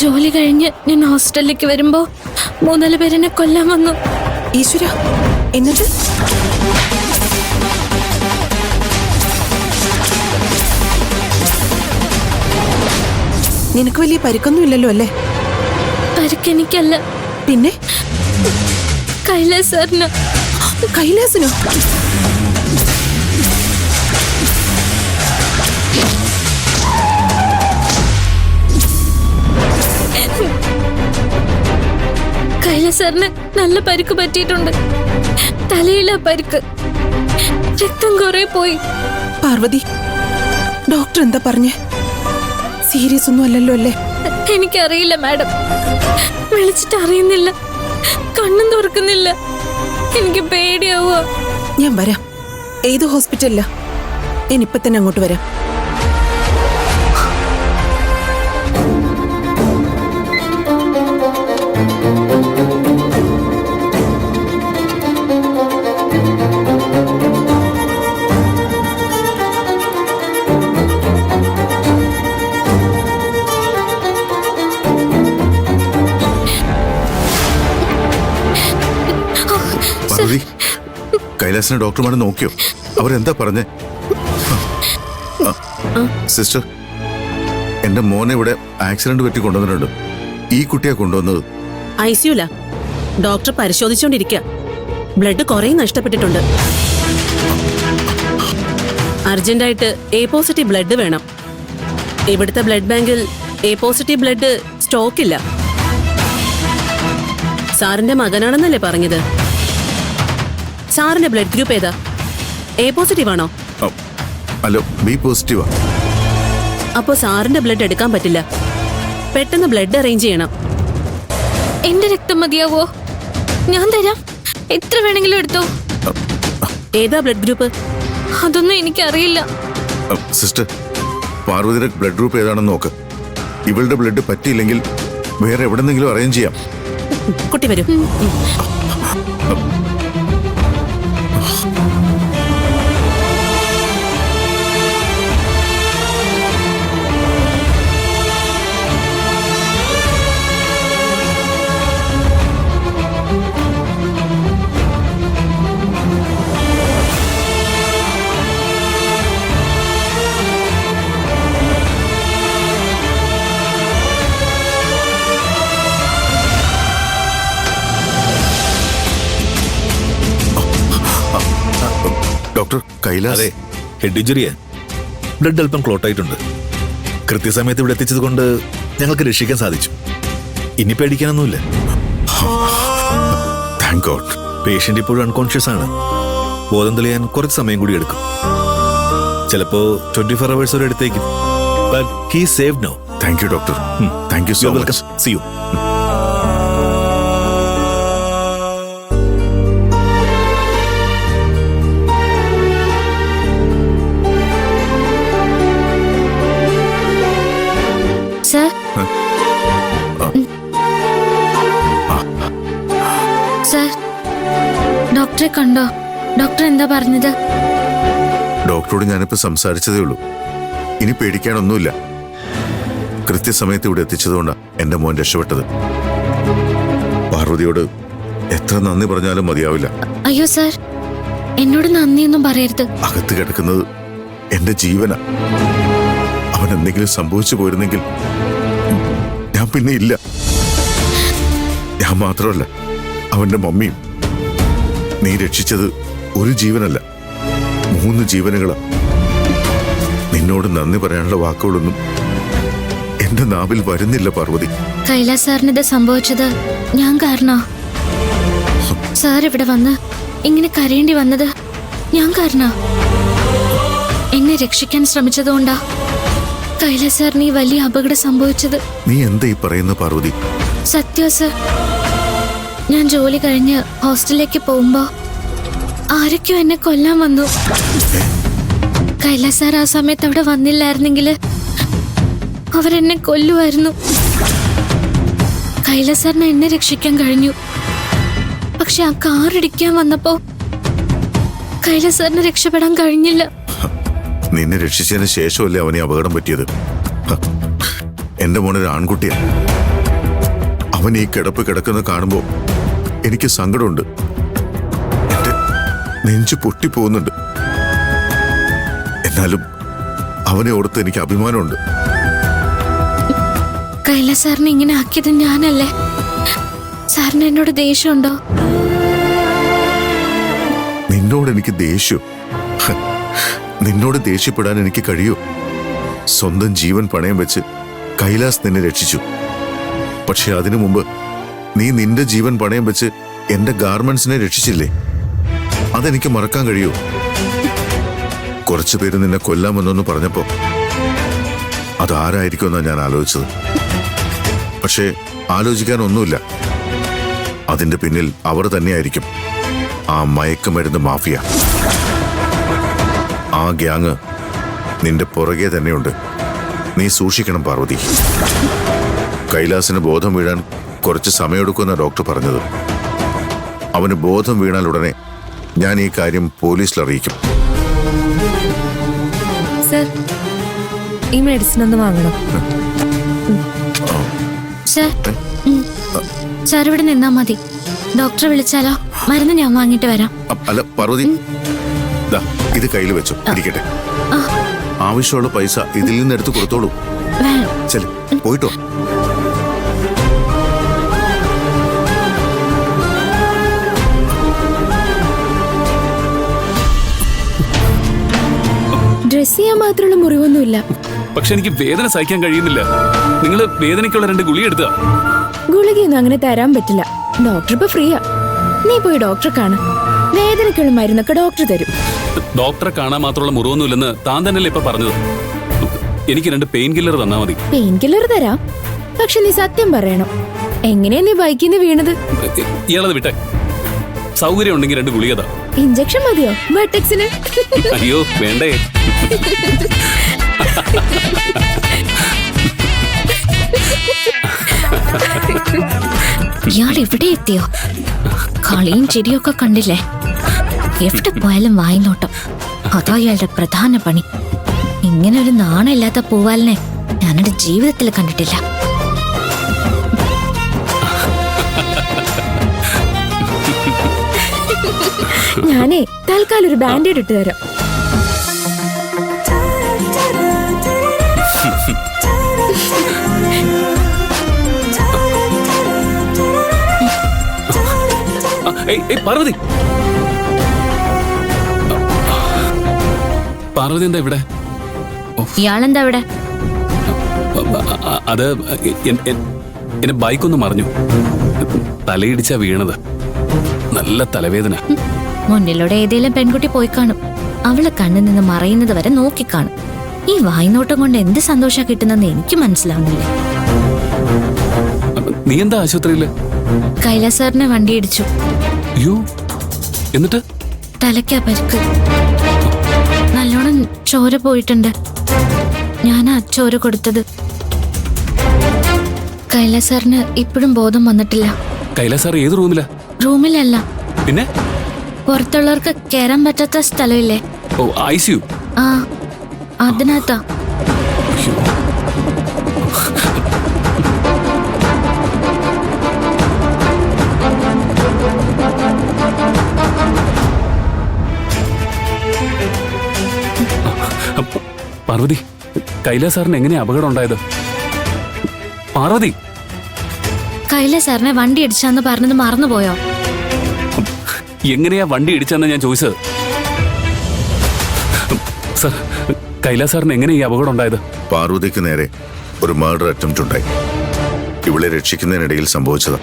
ജോലി കഴിഞ്ഞ് ഞാൻ ഹോസ്റ്റലിലേക്ക് വരുമ്പോ 3 പേരെന്നെ കൊല്ലാൻ വന്നു. ഈശ്വര, എന്നിട്ട് നിനക്ക് വലിയ പരിക്കൊന്നും ഇല്ലല്ലോ അല്ലേ? പരിക്കെനിക്കല്ല, പിന്നെ കൈലാസ് സാറിന്. കൈലാസിനോ? കൈലാസ് സാറിന് നല്ല പരിക്ക് പറ്റിയിട്ടുണ്ട്. തലയില പരിക്ക്, രക്തം കുറെ പോയി. പാർവതി, ഡോക്ടർ എന്താ പറഞ്ഞേ? സീരിയസ് ഒന്നും അല്ലല്ലോ അല്ലേ? എനിക്കറിയില്ല മാഡം, വിളിച്ചിട്ട് അറിയുന്നില്ല, കണ്ണും തുറക്കുന്നില്ല. എനിക്ക് പേടിയാവുക. ഞാൻ വരാം. ഏത് ഹോസ്പിറ്റലിലാ? ഞാൻ ഇപ്പൊ തന്നെ അങ്ങോട്ട് വരാം. കൈലാസിനെ ഡോക്ടർമാർ നോക്കിയോ? അവരെന്താ പറഞ്ഞേ? സിസ്റ്റർ, എന്റെ മോനെ ഇവിടെ ആക്സിഡന്റ് പറ്റി കൊണ്ടുവന്നിട്ടുണ്ട്. ഈ കുട്ടിയെ കൊണ്ടുവന്നത് ICUല. ഡോക്ടർ പരിശോധിച്ചോണ്ടിരിക്കുക. ബ്ലഡ് കുറെ നഷ്ടപ്പെട്ടിട്ടുണ്ട്. അർജന്റായിട്ട് A+ ബ്ലഡ് വേണം. ഇവിടുത്തെ ബ്ലഡ് ബാങ്കിൽ A+ ബ്ലഡ് സ്റ്റോക്കില്ല. സാറിന്റെ മകനാണെന്നല്ലേ പറഞ്ഞത്? സാറിന്റെ ബ്ലഡ് ഗ്രൂപ്പ് ഏതാ? A+ ആണോ? അല്ലോ, B+. അപ്പോ സാറിന്റെ ബ്ലഡ് എടുക്കാൻ പറ്റില്ല. പെട്ടെന്ന് ബ്ലഡ് അറേഞ്ച് ചെയ്യണം. എന്റെ രക്തം മതിയാവോ? ഞാൻ തരാം, എത്ര വേണമെങ്കിലും എടുത്തോ. ഏതാ ബ്ലഡ് ഗ്രൂപ്പ്? അതൊന്നും എനിക്കറിയില്ല. സിസ്റ്റർ, പാർവതിയുടെ ബ്ലഡ് ഗ്രൂപ്പ് ഏതാണെന്ന് നോക്ക്. ഇവളുടെ ബ്ലഡ് പറ്റിയില്ലെങ്കിൽ വേറെ എവിടെന്നെങ്കിലും അറേഞ്ച് ചെയ്യാം. കുട്ടി വരൂ. ഡോക്ടർ, കൈലാസ്. അതെ, ഹെഡ് ഇഞ്ചുറിയാ. ബ്ലഡ് അല്പം ക്ലോട്ട് ആയിട്ടുണ്ട്. കൃത്യസമയത്ത് ഇവിടെ എത്തിച്ചത് കൊണ്ട് ഞങ്ങൾക്ക് രക്ഷിക്കാൻ സാധിച്ചു. ഇനി പേടിക്കാനൊന്നുമില്ല. Thank God. പേഷ്യന്റ് ഇപ്പോഴും അൺകോൺഷ്യസ് ആണ്. ബോധം തെളിയാൻ കുറച്ച് സമയം കൂടി എടുക്കും. ചിലപ്പോ 24 hours വരെ എടുത്തേക്കും. But he saved now. Thank you doctor. Thank you so much. See you. Sir, sir, ഡോക്ടറെ കണ്ടോ? ഡോക്ടർ എന്താ പറഞ്ഞത്? ഡോക്ടറോട് ഞാനിപ്പോ സംസാരിച്ചതേ ഉള്ളൂ. ഇനി പേടിക്കാനൊന്നുമില്ല. കൃത്യസമയത്ത് ഇവിടെ എത്തിച്ചതുകൊണ്ടാ എന്റെ മോൻ രക്ഷപ്പെട്ടത്. പാർവതിയോട് എത്ര നന്ദി പറഞ്ഞാലും മതിയാവില്ല. അയ്യോ സർ, എന്നോട് നന്ദിയൊന്നും പറയരുത്. അകത്ത് കിടക്കുന്നത് എന്റെ ജീവനാ. അവൻ എന്തെങ്കിലും സംഭവിച്ചു പോയിരുന്നെങ്കിൽ ഞാൻ പിന്നെ ഇല്ല. ഞാൻ മാത്രമല്ല, അവന്റെ മമ്മിയും. നീ രക്ഷിച്ചത് ഒരു ജീവനല്ല, 3 ജീവനുകളാ. നിന്നോട് നന്ദി പറയാനുള്ള വാക്കുകളൊന്നും എന്റെ നാവിൽ വരുന്നില്ല പാർവതി. കൈലാസ് സാറിനിത് സംഭവിച്ചത് ഞാൻ കാരണോ? സാർ ഇവിടെ വന്ന് ഇങ്ങനെ കരയേണ്ടി വന്നത് ഞാൻ കാരണോ? എന്നെ രക്ഷിക്കാൻ ശ്രമിച്ചതുകൊണ്ടാ കൈലാസ് സാറിന് ഈ വലിയ അപകടം സംഭവിച്ചത്. നീ എന്താ ഈ പറയുന്ന പാർവതി? സത്യം സർ, ഞാൻ ജോലി കഴിഞ്ഞ് ഹോസ്റ്റലിലേക്ക് പോകുമ്പോ ആരൊക്കെയോ എന്നെ കൊല്ലാൻ വന്നു. കൈലാസ് സാർ ആ സമയത്ത് അവിടെ വന്നില്ലായിരുന്നെങ്കിൽ അവരെന്നെ കൊല്ലുമായിരുന്നു. കൈലാസ് സാറിന് എന്നെ രക്ഷിക്കാൻ കഴിഞ്ഞു. പക്ഷെ ആ കാർ ഇടിക്കാൻ വന്നപ്പോ കൈലാസ് സാറിന് രക്ഷപ്പെടാൻ കഴിഞ്ഞില്ല. നിന്നെ രക്ഷിച്ചതിന് ശേഷമല്ലേ അവനെ അപകടം പറ്റിയത്. എന്റെ മോനൊരു ആൺകുട്ടിയാണ്. അവൻ ഈ കിടപ്പ് കിടക്കുന്ന കാണുമ്പോൾ എനിക്ക് സങ്കടമുണ്ട്. എന്റെ നെഞ്ചു പൊട്ടിപ്പോകുന്നുണ്ട്. എന്നാലും അവനെ ഓർത്ത് എനിക്ക് അഭിമാനമുണ്ട്. കൈലാസ് സാറിനെ ഇങ്ങനെ ആക്കിയത് ഞാനല്ലേ? സാറിന് എന്നോട് ദേഷ്യമുണ്ടോ? നിന്നോട് എനിക്ക് ദേഷ്യം? നിന്നോട് ദേഷ്യപ്പെടാൻ എനിക്ക് കഴിയൂ? സ്വന്തം ജീവൻ പണയം വെച്ച് കൈലാസ് നിന്നെ രക്ഷിച്ചു. പക്ഷെ അതിനു മുമ്പ് നീ നിന്റെ ജീവൻ പണയം വെച്ച് എന്റെ ഗാർമെന്റ്സിനെ രക്ഷിച്ചില്ലേ? അതെനിക്ക് മറക്കാൻ കഴിയൂ? കുറച്ചുപേര് നിന്നെ കൊല്ലാമെന്നൊന്ന് പറഞ്ഞപ്പോ അതാരായിരിക്കുമെന്നാണ് ഞാൻ ആലോചിച്ചത്. പക്ഷേ ആലോചിക്കാനൊന്നുമില്ല. അതിന്റെ പിന്നിൽ അവർ തന്നെയായിരിക്കും, ആ മയക്കുമരുന്ന് മാഫിയ. ആ ഗ്യാങ് നിന്റെ പുറകെ തന്നെയുണ്ട്. നീ സൂക്ഷിക്കണം പാർവതി. കൈലാസിന് ബോധം വീഴാൻ കുറച്ച് സമയമെടുക്കുമെന്ന ഡോക്ടർ പറഞ്ഞത്. അവന് ബോധം വീണാൽ ഉടനെ ഞാൻ ഈ കാര്യം പോലീസിൽ അറിയിക്കും. സർ, ഈ മെഡിസിൻ ഒന്ന് വാങ്ങണം. സാർ, സാർ ഇവിടെ നിന്നാ മതി. ഡോക്ടറെ വിളിച്ചാലോ? മരുന്ന് ഞാൻ വാങ്ങിട്ട് വരാം. അല്ല പാർവതി, ദാ ഇത് കയ്യിൽ വെച്ചോ, ഇരിക്കട്ടെ. ആവശ്യമുള്ള പൈസ ഇതിൽ നിന്ന് എടുത്ത് കൊടുത്തോളൂ. ചെല്, പോയിട്ടോ. ഡ്രസ് ചെയ്യാൻ മാത്രമുള്ള മുറിവൊന്നുമില്ല. പക്ഷെ എനിക്ക് വേദന സഹിക്കാൻ കഴിയുന്നില്ല. നിങ്ങൾ വേദനയ്ക്കുള്ള 2 ഗുളിക എടുത്താ? ഗുളികയൊന്നും അങ്ങനെ തരാൻ പറ്റില്ല. ഡോക്ടർ ഇപ്പൊ ഫ്രീയാ. നീ പോയി ഡോക്ടറെ കാണാം. വേദനയ്ക്കുള്ള മരുന്നൊക്കെ ഡോക്ടർ തരും. ഡോക്ടറെ കാണാൻ മാത്രമുള്ള മുറിവൊന്നുമില്ലെന്ന് താൻ തന്നെയല്ലേ ഇപ്പൊ പറഞ്ഞത്. എനിക്ക് 2 പെയിൻ കില്ലർ തന്നാ മതി. പെയിൻ കില്ലർ തരാം, പക്ഷെ നീ സത്യം പറയണം. എങ്ങനെയാ നീ ബൈക്കിന്ന് വീണത്? ഇയാളത് വിട്ടെ. സൗകര്യം ഉണ്ടെങ്കിൽ 2 ഗുളിക താ. ഇഞ്ചക്ഷൻ മതിയോ വെർട്ടെക്സിന്? അയ്യോ വേണ്ടേ. ഇയാൾ എവിടെ എത്തിയോ? കളിയും ചിരിയൊക്കെ കണ്ടില്ലേ? എവിടെ പോയാലും വായിനോട്ടം. അതാ ഇയാളുടെ പ്രധാന പണി. ഇങ്ങനെ ഒരു നാണമില്ലാത്ത പൂവാലിനെ ഞാനെന്റെ ജീവിതത്തിൽ കണ്ടിട്ടില്ല. ഞാനേ തൽക്കാലം ഒരു ബാൻഡേഡ് ഇട്ട് തരാം. പാർവതി, പാർവതി എന്താ ഇവിടെ? ഇയാളെന്താ ഇവിടെ? അത് എന്റെ ബൈക്കൊന്ന് മറിഞ്ഞു. തലയിടിച്ചാ വീണത്. നല്ല തലവേദന. മുന്നിലൂടെ ഏതെങ്കിലും പെൺകുട്ടി പോയി കാണും. അവളെ കണ്ണിൽ നിന്ന് മറയുന്നത് വരെ നോക്കിക്കാണും. ഈ വായ്നോട്ടം കൊണ്ട് എന്ത് സന്തോഷ കിട്ടുന്നെന്ന് എനിക്ക് മനസ്സിലാവുന്നില്ല. നീ എന്താ ആശുപത്രിയില്? കൈലാസ് സാറിനെ വണ്ടി ഇടിച്ചു. അയ്യോ, എന്നിട്ട്? തലയ്ക്കാ പരിക്ക്. നല്ലോണം ചോര പോയിട്ടുണ്ട്. ഞാനാ ചോര കൊടുത്തത്. കൈലാസ് സാറിന് ഇപ്പോഴും ബോധം വന്നിട്ടില്ല. കൈലാസ് സാർ ഏത് റൂമിലാ? റൂമിലല്ല, പിന്നെ പുറത്തുള്ളവർക്ക് കയറാൻ പറ്റാത്ത സ്ഥലമില്ലേ? ഓ, ICU. ആ, അതിനകത്താ. പാർവതി, കൈലാസ് സാറിന് എങ്ങനെയാ അപകടം ഉണ്ടായത്? പാർവതി, കൈലാസ് സാറിനെ വണ്ടി ഇടിച്ചാന്ന് പറഞ്ഞത് മറന്നുപോയോ? എങ്ങനെയാ വണ്ടി ഇടിച്ചെന്ന് ഞാൻ ചോദിച്ചത്. സർ, കൈലാസ് സാറിന് എങ്ങനെയാ ഈ അപകടം ഉണ്ടായത്? പാർവതിക്ക് നേരെ ഒരു മർഡർ അറ്റംപ്റ്റ് ഉണ്ടായി. ഇവളെ രക്ഷിക്കുന്നതിനിടയിൽ സംഭവിച്ചത്.